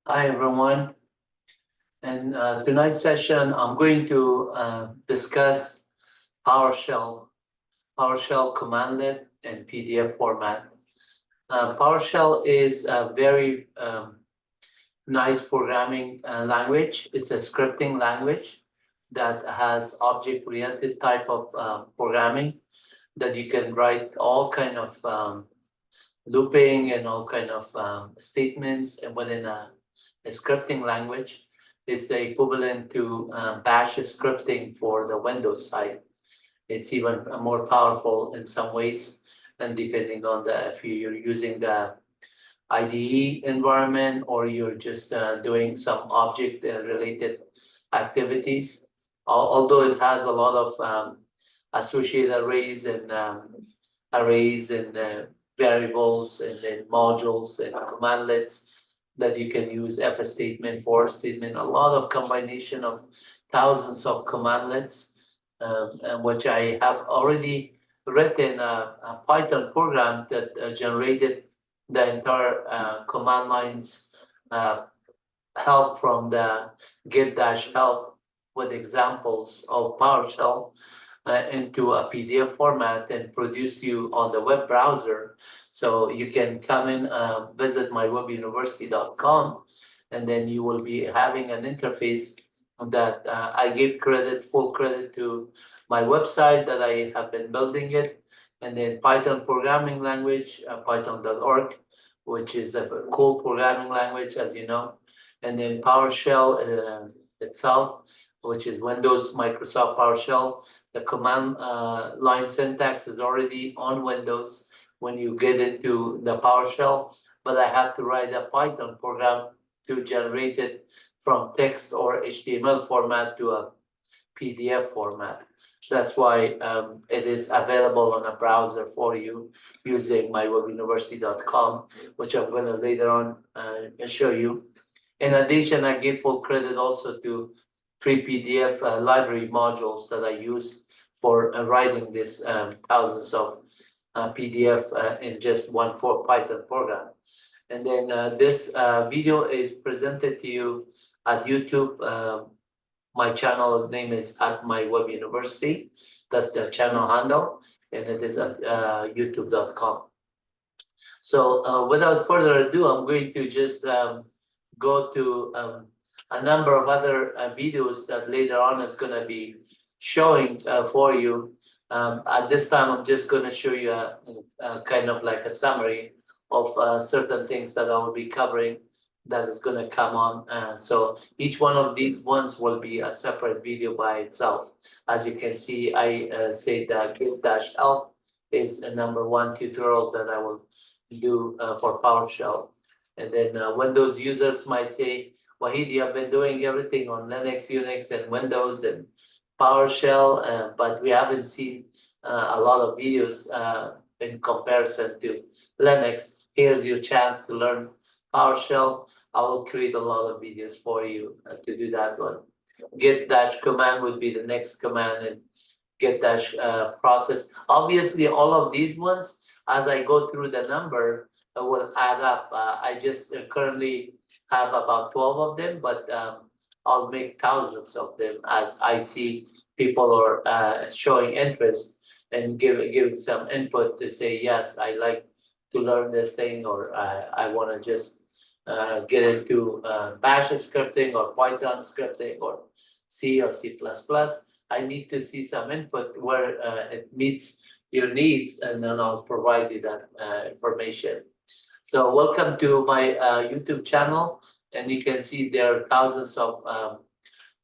Hi, everyone. And tonight's session, I'm going to discuss PowerShell, PowerShell Cmdlet and PDF format. PowerShell is a very nice programming language. It's a scripting language that has object-oriented type of programming that you can write all kind of looping and all kind of statements and within a scripting language. It's the equivalent to Bash scripting for the Windows side. It's even more powerful in some ways, and depending on if you're using the IDE environment or you're just doing some object related activities. Although it has a lot of associated arrays and variables and then modules and commandlets that you can use if statement, for statement, a lot of combination of thousands of commandlets, and which I have already written a Python program that generated the entire command lines uh, help from the git-help with examples of PowerShell into a PDF format and produce you on the web browser. So you can come in, visit MyWebUniversity.com, and then you will be having an interface that I give full credit to my website that I have been building it, and then Python programming language, python.org, which is a cool programming language, as you know, and then PowerShell itself, which is Windows, Microsoft PowerShell. The command line syntax is already on Windows when you get into the PowerShell, but I have to write a Python program to generate it from text or HTML format to a PDF format. That's why it is available on a browser for you using mywebuniversity.com, which I'm going to later on show you. In addition, I give full credit also to free PDF library modules that I use for writing this thousands of PDF in just one Python program. And then this video is presented to you at YouTube. My channel name is at MyWebUniversity. That's the channel handle, and it is at youtube.com. So without further ado, I'm going to just go to a number of other videos that later on is going to be showing for you. At this time, I'm just going to show you a kind of like a summary of certain things that I will be covering that is going to come on. So each one of these ones will be a separate video by itself. As you can see, I say that git-help is a number one tutorial that I will do for PowerShell. And then Windows users might say, Wahid, you have been doing everything on Linux, Unix, and Windows and PowerShell, but we haven't seen a lot of videos in comparison to Linux. Here's your chance to learn PowerShell. I will create a lot of videos for you to do that one. Git dash command would be the next command, and git dash process. Obviously, all of these ones, as I go through the number, will add up. I just currently have about 12 of them, but I'll make thousands of them as I see people are showing interest and giving some input to say, yes, I like to learn this thing, or I want to just get into Bash scripting or Python scripting or C or C++. I need to see some input where it meets your needs, and then I'll provide you that information. So welcome to my YouTube channel, and you can see there are thousands of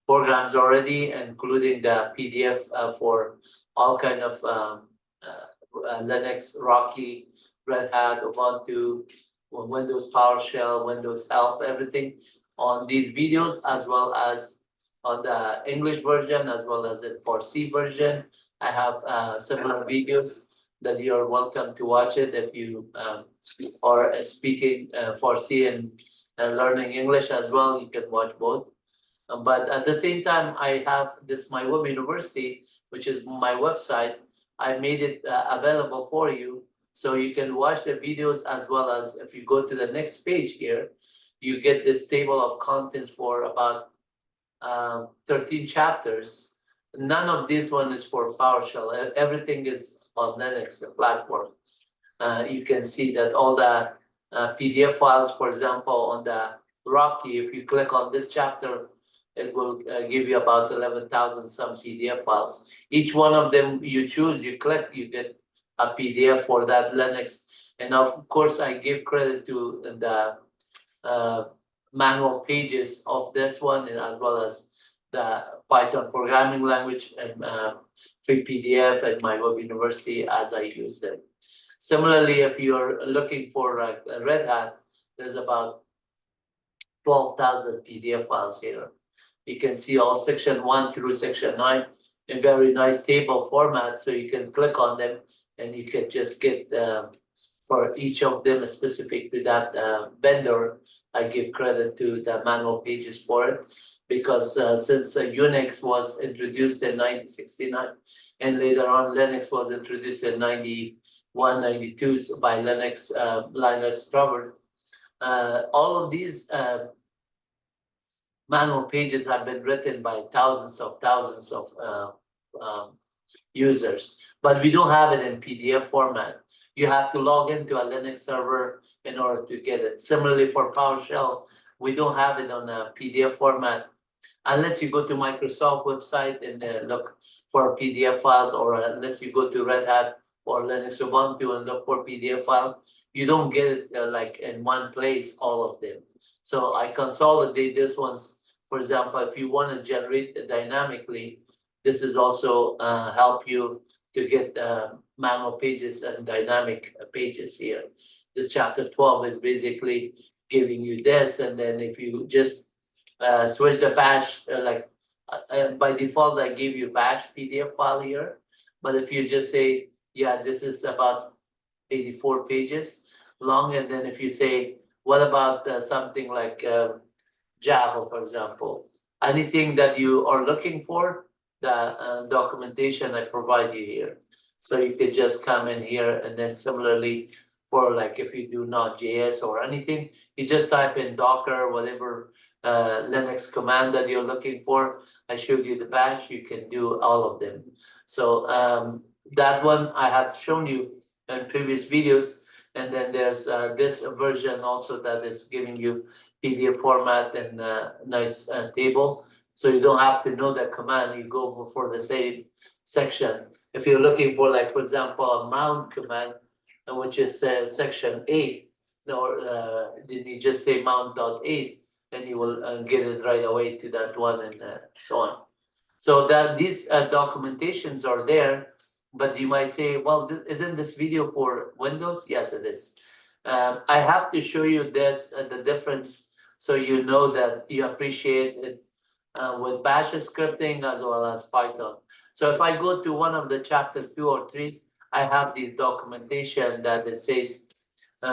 programs already, including the PDF for all kind of Linux, Rocky, Red Hat, Ubuntu, Windows PowerShell, Windows Help, everything on these videos, as well as on the English version, as well as the Farsi version. I have similar videos that you are welcome to watch it if you are speaking Farsi and learning English as well. You can watch both. But at the same time, I have this My Web University, which is my website. I made it available for you, so you can watch the videos, as well as if you go to the next page here, you get this table of contents for about 13 chapters. None of this one is for PowerShell. Everything is on Linux platform. You can see that all the PDF files, for example, on the Rocky, if you click on this chapter, it will give you about 11,000 some PDF files. Each one of them you choose, you click, you get a PDF for that Linux. And of course, I give credit to the manual pages of this one, and as well as the Python programming language and free PDF and MyWebUniversity as I use them. Similarly, if you're looking for like Red Hat, there's about 12,000 PDF files here. You can see all section 1 through section 9 in very nice table format, so you can click on them and you can just get for each of them specific to that vendor. I give credit to the manual pages for it, because since Unix was introduced in 1969 and later on Linux was introduced in 91, 92 by Linus Torvalds, all of these manual pages have been written by thousands of users, but we don't have it in PDF format. You have to log into a Linux server in order to get it. Similarly for PowerShell, we don't have it on a PDF format unless you go to Microsoft website and look for PDF files, or unless you go to Red Hat or Linux Ubuntu and look for PDF file. You don't get it like in one place, all of them. So I consolidate this ones. For example, if you want to generate it dynamically, this is also help you to get manual pages and dynamic pages here. This chapter 12 is basically giving you this, and then if you just switch the bash, by default, I give you bash PDF file here. But if you just say, yeah, this is about 84 pages long, and then if you say, what about something like Java, for example, anything that you are looking for, the documentation I provide you here. So you could just come in here, and then similarly for like if you do Node.js or anything, you just type in Docker, whatever Linux command that you're looking for. I showed you the bash, you can do all of them. So that one I have shown you in previous videos. And then there's this version also that is giving you PDF format and nice table. So you don't have to know that command, you go for the same section. If you're looking for, like, for example, a mount command, which is section 8, or then you just say mount.8, and you will get it right away to that one, and so on. So that these documentations are there, but you might say, well, isn't this video for Windows? Yes, it is. I have to show you this, the difference, so you know that you appreciate it with Bash scripting as well as Python. So if I go to one of the chapters 2 or 3, I have the documentation that it says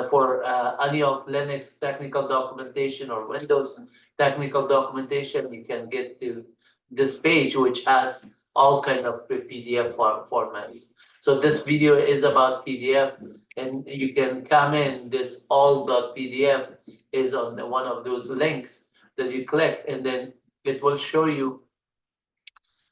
for any of Linux technical documentation or Windows technical documentation, you can get to this page, which has all kind of PDF formats. So this video is about PDF, and you can come in, this all.pdf is on one of those links that you click, and then it will show you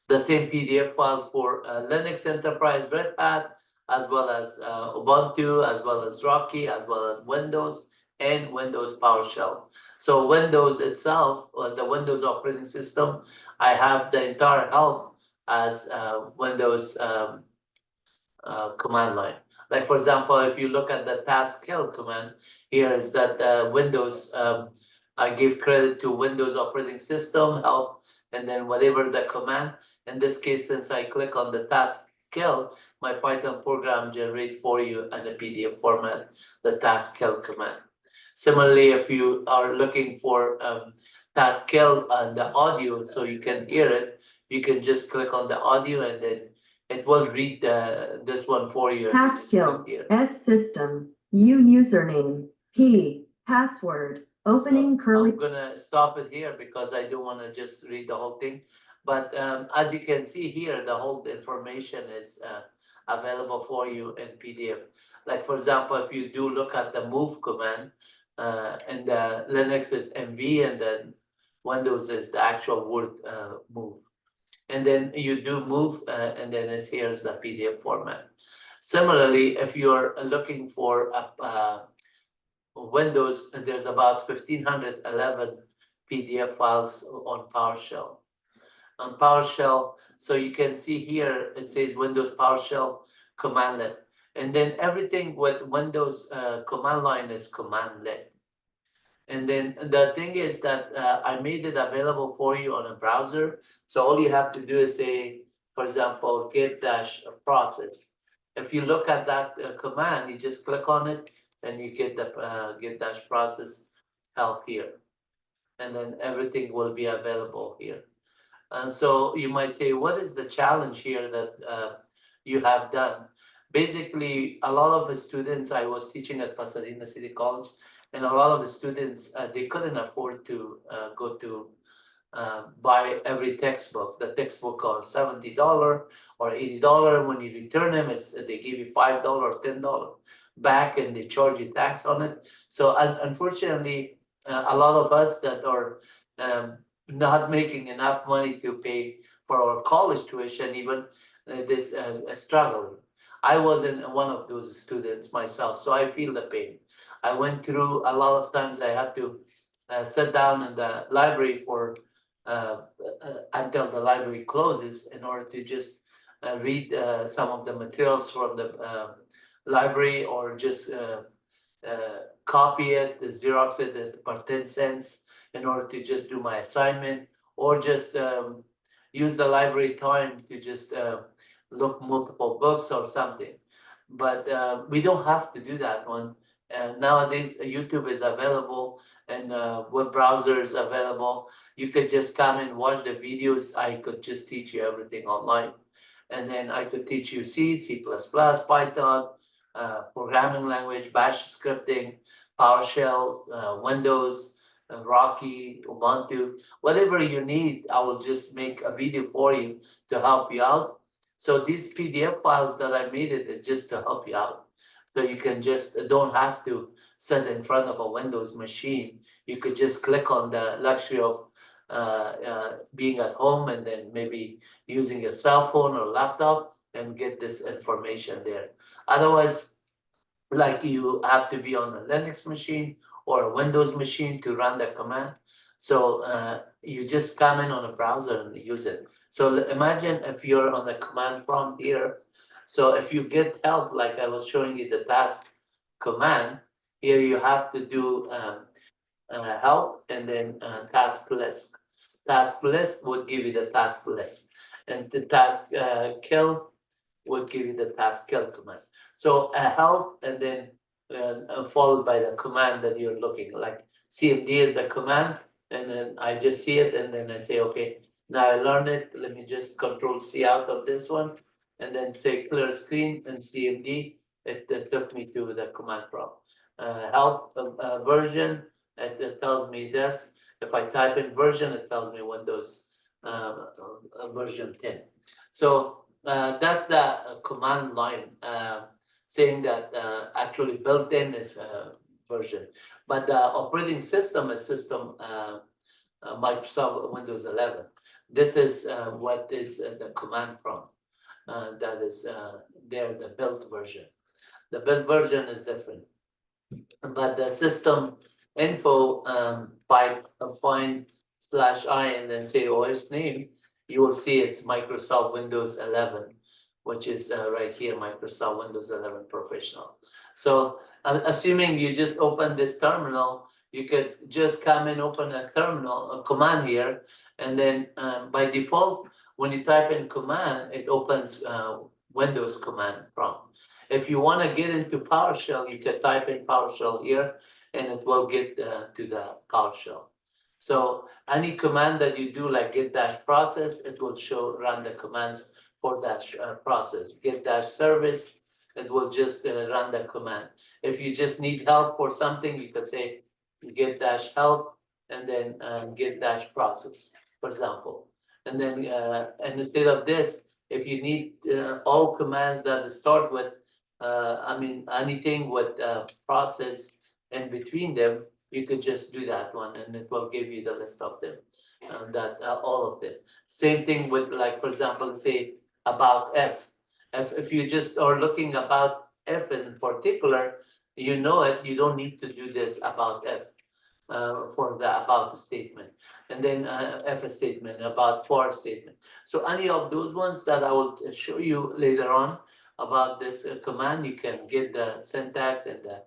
the same PDF files for Linux Enterprise Red Hat, as well as Ubuntu, as well as Rocky, as well as Windows and Windows PowerShell. So Windows itself, the Windows operating system, I have the entire help as Windows command line. Like, for example, if you look at the task kill command, here is that Windows, I give credit to Windows operating system help, and then whatever the command. In this case, since I click on the task kill, my Python program generate for you in a PDF format, the task kill command. Similarly, if you are looking for task kill and the audio, so you can hear it, you can just click on the audio, and then it will read this one for you. Task kill, S system, U username, P, password, opening curly. I'm gonna stop it here because I don't wanna just read the whole thing. But as you can see here, the whole information is available for you in PDF. Like, for example, if you do look at the move command, and Linux is MV, and then Windows is the actual word move. And then you do move, and then here's the PDF format. Similarly, if you're looking for Windows, there's about 1511 PDF files on PowerShell. On PowerShell, so you can see here, it says Windows PowerShell Cmdlet. And then everything with Windows command line is Cmdlet. And then the thing is that I made it available for you on a browser. So all you have to do is say, for example, git dash process. If you look at that command, you just click on it and you get the git dash process help here. And then everything will be available here. And so you might say, what is the challenge here that you have done? Basically, a lot of the students, I was teaching at Pasadena City College, and a lot of the students, they couldn't afford to go to buy every textbook. The textbook are $70 or $80. When you return them, they give you $5 or $10 back, and they charge you tax on it. So unfortunately, a lot of us that are not making enough money to pay for our college tuition, even this struggling. I wasn't one of those students myself, so I feel the pain. I went through a lot of times. I had to sit down in the library for until the library closes in order to just read some of the materials from the library, or just copy it, Xerox it for 10 cents in order to just do my assignment, or just use the library time to just look multiple books or something. But we don't have to do that one. Nowadays, YouTube is available, and web browser is available. You could just come and watch the videos. I could just teach you everything online. And then I could teach you C, C++, Python, programming language, Bash scripting, PowerShell, Windows, Rocky, Ubuntu, whatever you need. I will just make a video for you to help you out. So these PDF files that I made it's just to help you out. So you can just don't have to sit in front of a Windows machine. You could just click on the luxury of being at home, and then maybe using your cell phone or laptop and get this information there. Otherwise, like, you have to be on a Linux machine or a Windows machine to run the command. So you just come in on a browser and use it. So imagine if you're on the command prompt here. So if you get help, like I was showing you the task command, here you have to do help, and then task list. Task list would give you the task list, and the task kill would give you the task kill command. So help, and then followed by the command that you're looking, like CMD is the command, and then I just see it, and then I say, okay, now I learned it. Let me just Control C out of this one, and then say clear screen and CMD. It took me to the command prompt. Help version, it tells me this. If I type in version, it tells me Windows version 10. So that's the command line saying that actually built in is version, but the operating system is system Microsoft Windows 11. This is what is the command prompt that is there, the built version. The built version is different, but the system info by find /I and then say OS name, you will see it's Microsoft Windows 11, which is right here, Microsoft Windows 11 Professional. So assuming you just open this terminal, you could just come and open a terminal, a command here, and then by default, when you type in command, it opens Windows command prompt. If you want to get into PowerShell, you can type in PowerShell here, and it will get to the PowerShell. So any command that you do, like git dash process, it will run the commands for that process. Git dash service, it will just run the command. If you just need help for something, you could say git dash help, and then git dash process, for example. And then and instead of this, if you need all commands that start with I mean, anything with process and between them, you could just do that one and it will give you the list of them, all of them. Same thing with, like, for example, say about F. If you just are looking about F in particular, you know it, you don't need to do this about F for the about statement. And then F statement, about for statement. So any of those ones that I will show you later on about this command, you can get the syntax and the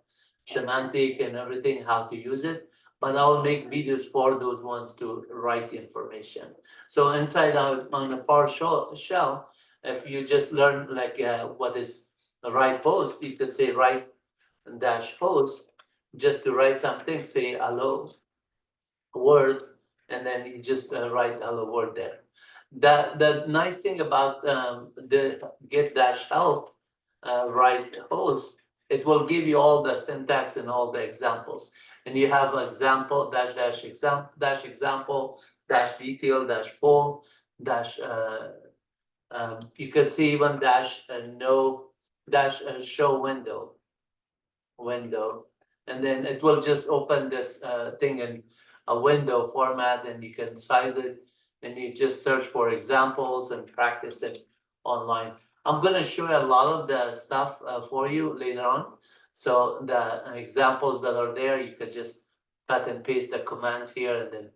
semantic and everything, how to use it. But I will make videos for those ones to write the information. So inside out on a PowerShell, if you just learn like what is the write post, you could say write dash post just to write something, say hello world, and then you just write hello world there. The nice thing about the get dash help write host, it will give you all the syntax and all the examples. And you have example dash example dash detail dash full dash you can see even dash no dash show window, and then it will just open this thing in a window format, and you can size it, and you just search for examples and practice it online. I'm gonna show you a lot of the stuff for you later on. So the examples that are there, you could just cut and paste the commands here and then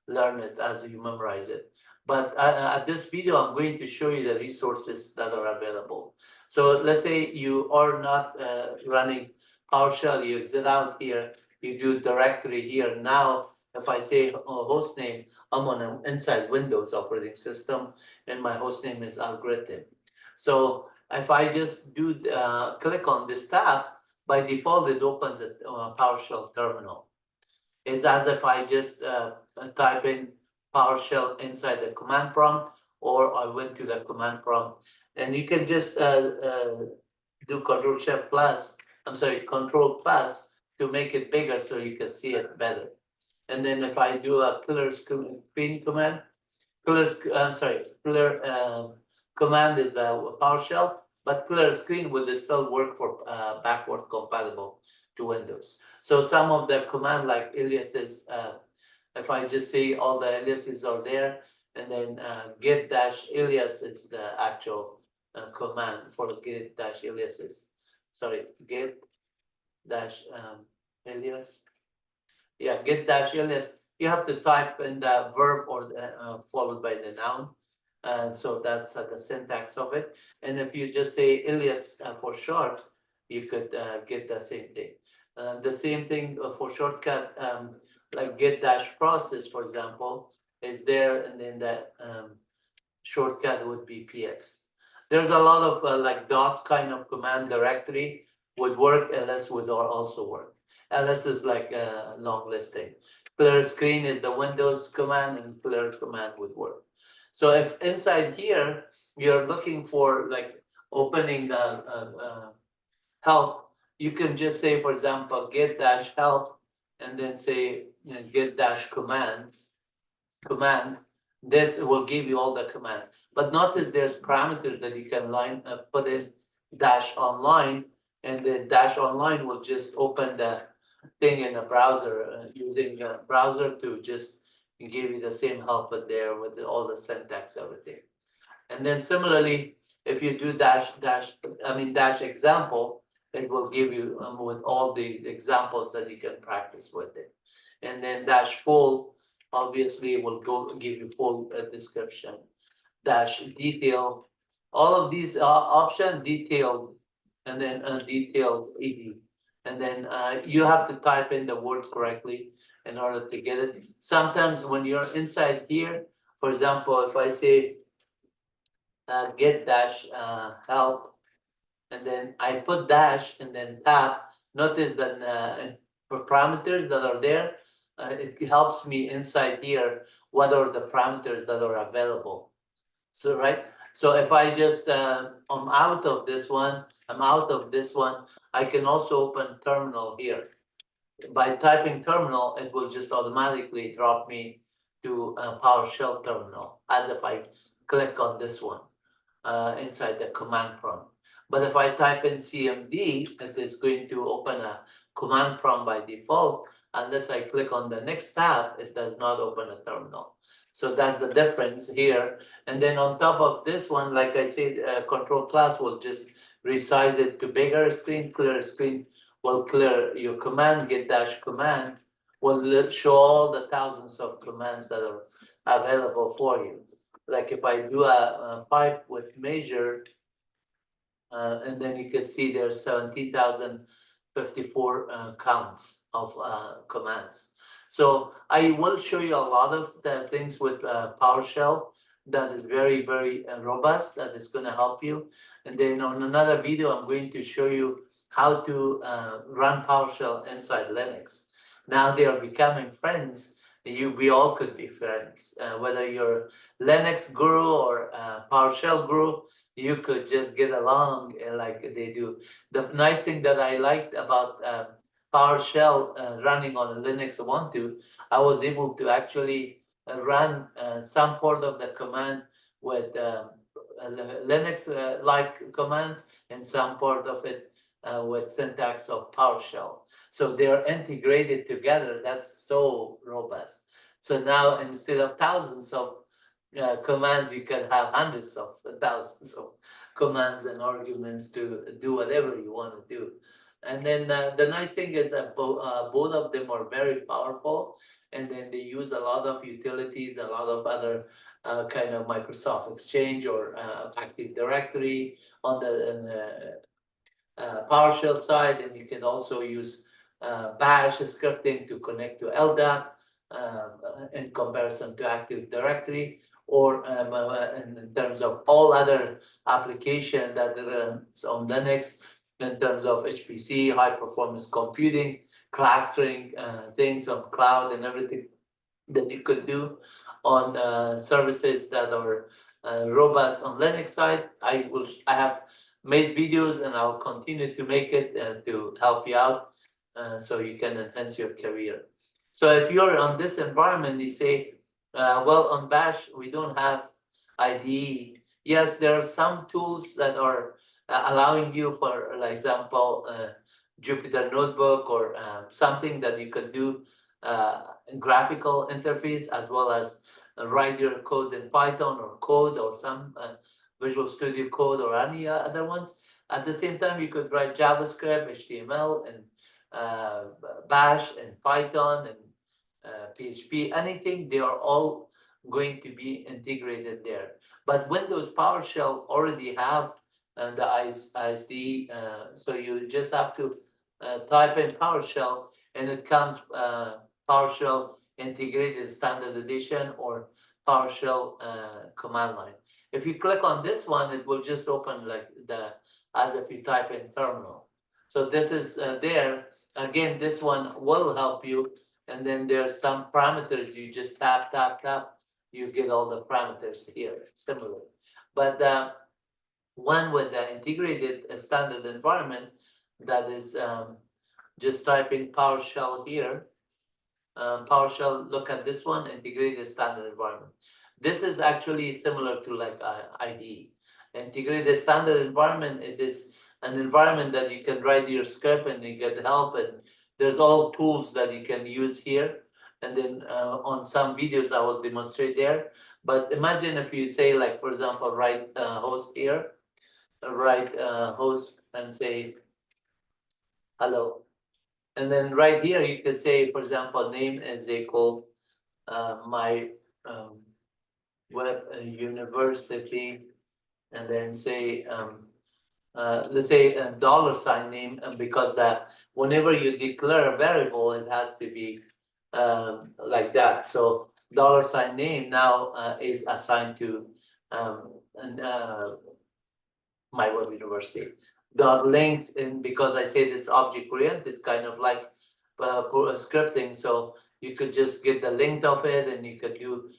learn it as you memorize it. But at this video, I'm going to show you the resources that are available. So let's say you are not running PowerShell, you exit out here, you do directory here. Now, if I say host name, I'm on an inside Windows operating system, and my host name is algorithm. So if I just do click on this tab, by default it opens a PowerShell terminal. It's as if I just type in PowerShell inside the command prompt, or I went to the command prompt, and you can just do Control plus to make it bigger so you can see it better. And then if I do a clear screen command, clear command is the PowerShell, but clear screen will still work for backward compatible to Windows. So some of the command like aliases, if I just say all the aliases are there, and then get dash alias is the actual command for get dash aliases. Sorry, get dash alias. Yeah, get dash alias. You have to type in the verb or the, followed by the noun. And so that's the syntax of it. And if you just say alias for short, you could get the same thing. The same thing for shortcut, like get dash process, for example, is there, and then the shortcut would be PS. There's a lot of like DOS kind of command directory would work, ls would also work. ls is like a long listing. Clear screen is the Windows command, and clear command would work. So if inside here, you're looking for like opening help, you can just say, for example, get dash help, and then say get dash command. This will give you all the commands. But notice there's parameters that you can put in dash online, and the dash online will just open the thing in a browser using a browser to just give you the same help in there with all the syntax, everything. And then similarly, if you do dash example, it will give you with all these examples that you can practice with it. And then dash full, obviously, will give you full description. Dash detail, all of these option detailed, and then detailed ed. And then you have to type in the word correctly in order to get it. Sometimes when you're inside here, for example, if I say get dash help, and then I put dash and then tab, notice that for parameters that are there, it helps me inside here what are the parameters that are available. So right, so if I just I'm out of this one, I can also open terminal here. By typing terminal, it will just automatically drop me to PowerShell terminal, as if I click on this one inside the command prompt. But if I type in CMD, it is going to open a command prompt by default. Unless I click on the next tab, it does not open a terminal. So that's the difference here. And then on top of this one, like I said, control plus will just resize it to bigger screen, clear screen will clear your command, get dash command will show all the thousands of commands that are available for you. Like if I do a pipe with measure, and then you can see there's 17,054 counts of commands. So I will show you a lot of the things with PowerShell that is very, very robust, that is going to help you. And then on another video, I'm going to show you how to run PowerShell inside Linux. Now they are becoming friends. We all could be friends, whether you're Linux guru or PowerShell guru, you could just get along like they do. The nice thing that I liked about PowerShell running on Linux Ubuntu, I was able to actually run some part of the command with Linux-like commands and some part of it with syntax of PowerShell. So they're integrated together. That's so robust. So now instead of thousands of commands, you can have hundreds of thousands of commands and arguments to do whatever you want to do. And then the nice thing is that both of them are very powerful, and then they use a lot of utilities, a lot of other kind of Microsoft Exchange or Active Directory on the PowerShell side, and you can also use Bash scripting to connect to LDAP in comparison to Active Directory, or in terms of all other application that runs on Linux, in terms of HPC, high performance computing, clustering things on cloud and everything that you could do on services that are robust on Linux side. I have made videos and I'll continue to make it to help you out so you can enhance your career. So if you're on this environment, you say, well, on Bash, we don't have IDE. Yes, there are some tools that are allowing you, for example, Jupyter Notebook or something that you could do graphical interface, as well as write your code in Python or code or some Visual Studio Code or any other ones. At the same time, you could write JavaScript, HTML, and Bash and Python and PHP, anything, they are all going to be integrated there. But Windows PowerShell already have the ISD, so you just have to type in PowerShell and it comes PowerShell Integrated Standard Edition or PowerShell command line. If you click on this one, it will just open like as if you type in terminal. So this is there. Again, this one will help you. And then there's some parameters. You just tap, you get all the parameters here, similar. But one with the integrated standard environment, that is just typing PowerShell here. PowerShell, look at this one, integrated standard environment. This is actually similar to like IDE. Integrated standard environment, it is an environment that you can write your script and you get help, and there's all tools that you can use here. And then on some videos I will demonstrate there. But imagine if you say, like, for example, write host here, write host and say hello. And then right here you can say, for example, name is equal my web university, and then say let's say a $ name, because that whenever you declare a variable, it has to be like that. So $ name now is assigned to MyWebUniversity. Dot length, and because I said it's object oriented, kind of like scripting, so you could just get the length of it, and you could do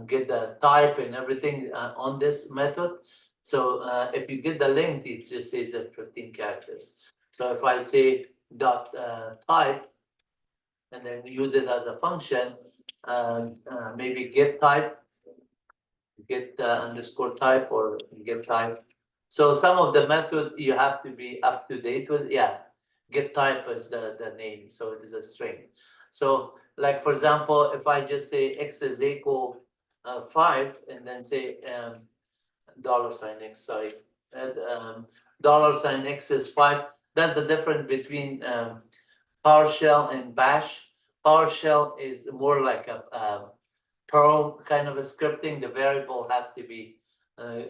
get the type and everything on this method. So if you get the length, it just says that 15 characters. So if I say dot type and then use it as a function, maybe get type, get underscore type, or get type. So some of the method you have to be up to date with. Yeah, get type is the name, so it is a string. So like for example, if I just say x is equal 5 and then say $x, sorry, and $x is 5. That's the difference between PowerShell and Bash. PowerShell is more like a Perl kind of a scripting. The variable has to be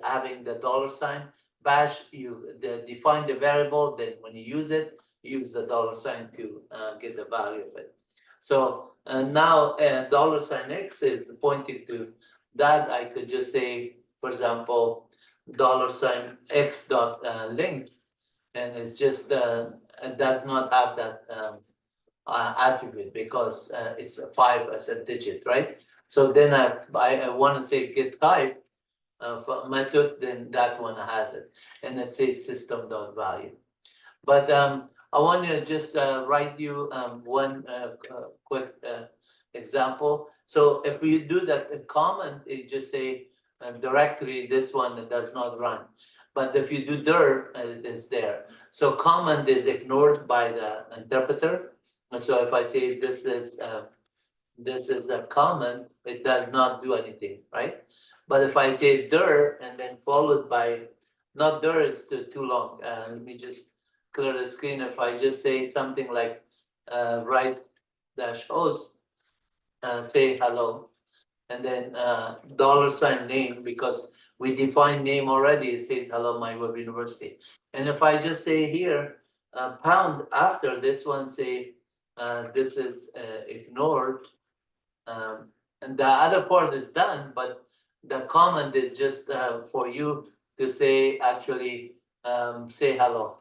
having the $. Bash, you define the variable, then when you use it, you use the $sign to get the value of it. So now $x is pointing to that. I could just say, for example, $x dot length, and it's just it does not have that attribute because it's a 5 as a digit, right? So then I want to say get type for method, then that one has it, and it says system.value. But I want to just write you one quick example. So if we do that, the comment is just say directory, this one does not run. But if you do dir, it is there. So comment is ignored by the interpreter. And so if I say this is a comment, it does not do anything, right? But if I say dir and then followed by, not dir is too long. Let me just clear the screen. If I just say something like write -host, say hello, and then $name, because we define name already, it says hello MyWebUniversity. And if I just say here pound after this one, say this is ignored, and the other part is done, but the comment is just for you to say actually say hello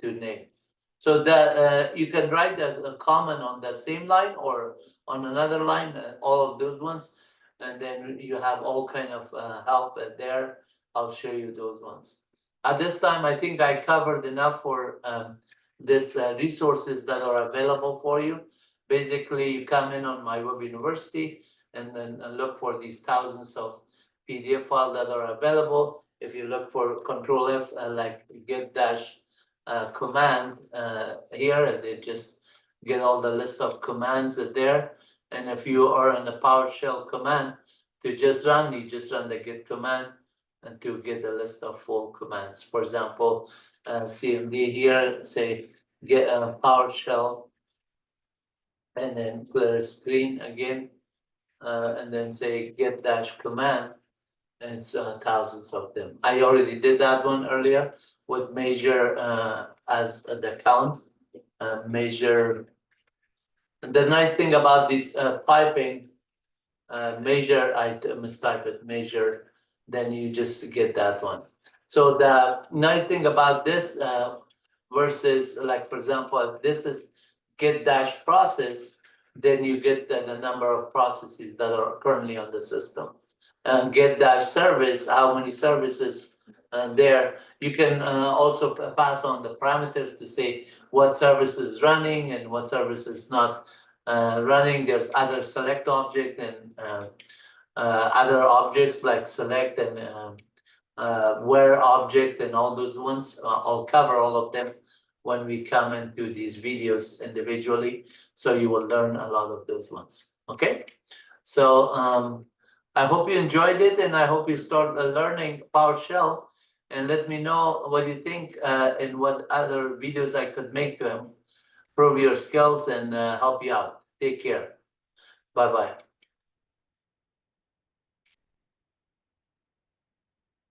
to name. So that you can write the comment on the same line or on another line, all of those ones, and then you have all kind of help there. I'll show you those ones. At this time, I think I covered enough for this resources that are available for you. Basically, you come in on MyWebUniversity and then look for these thousands of PDF files that are available. If you look for Control F, like get dash command here, and they just get all the list of commands there. And if you are on the PowerShell command to just run, you just run the get command and to get the list of full commands. For example, CMD here, say get PowerShell, and then clear screen again, and then say get dash command, and it's thousands of them. I already did that one earlier with measure as the count, measure. And the nice thing about this piping, measure, I mistype it, measure, then you just get that one. So the nice thing about this versus, like for example, if this is get dash process, then you get the number of processes that are currently on the system. Get dash service, how many services there. You can also pass on the parameters to say what service is running and what service is not running. There's other select object and other objects like select and where object and all those ones. I'll cover all of them when we come into these videos individually, so you will learn a lot of those ones. Okay, so I hope you enjoyed it, and I hope you start learning PowerShell, and let me know what you think and what other videos I could make to improve your skills and help you out. Take care. Bye-bye.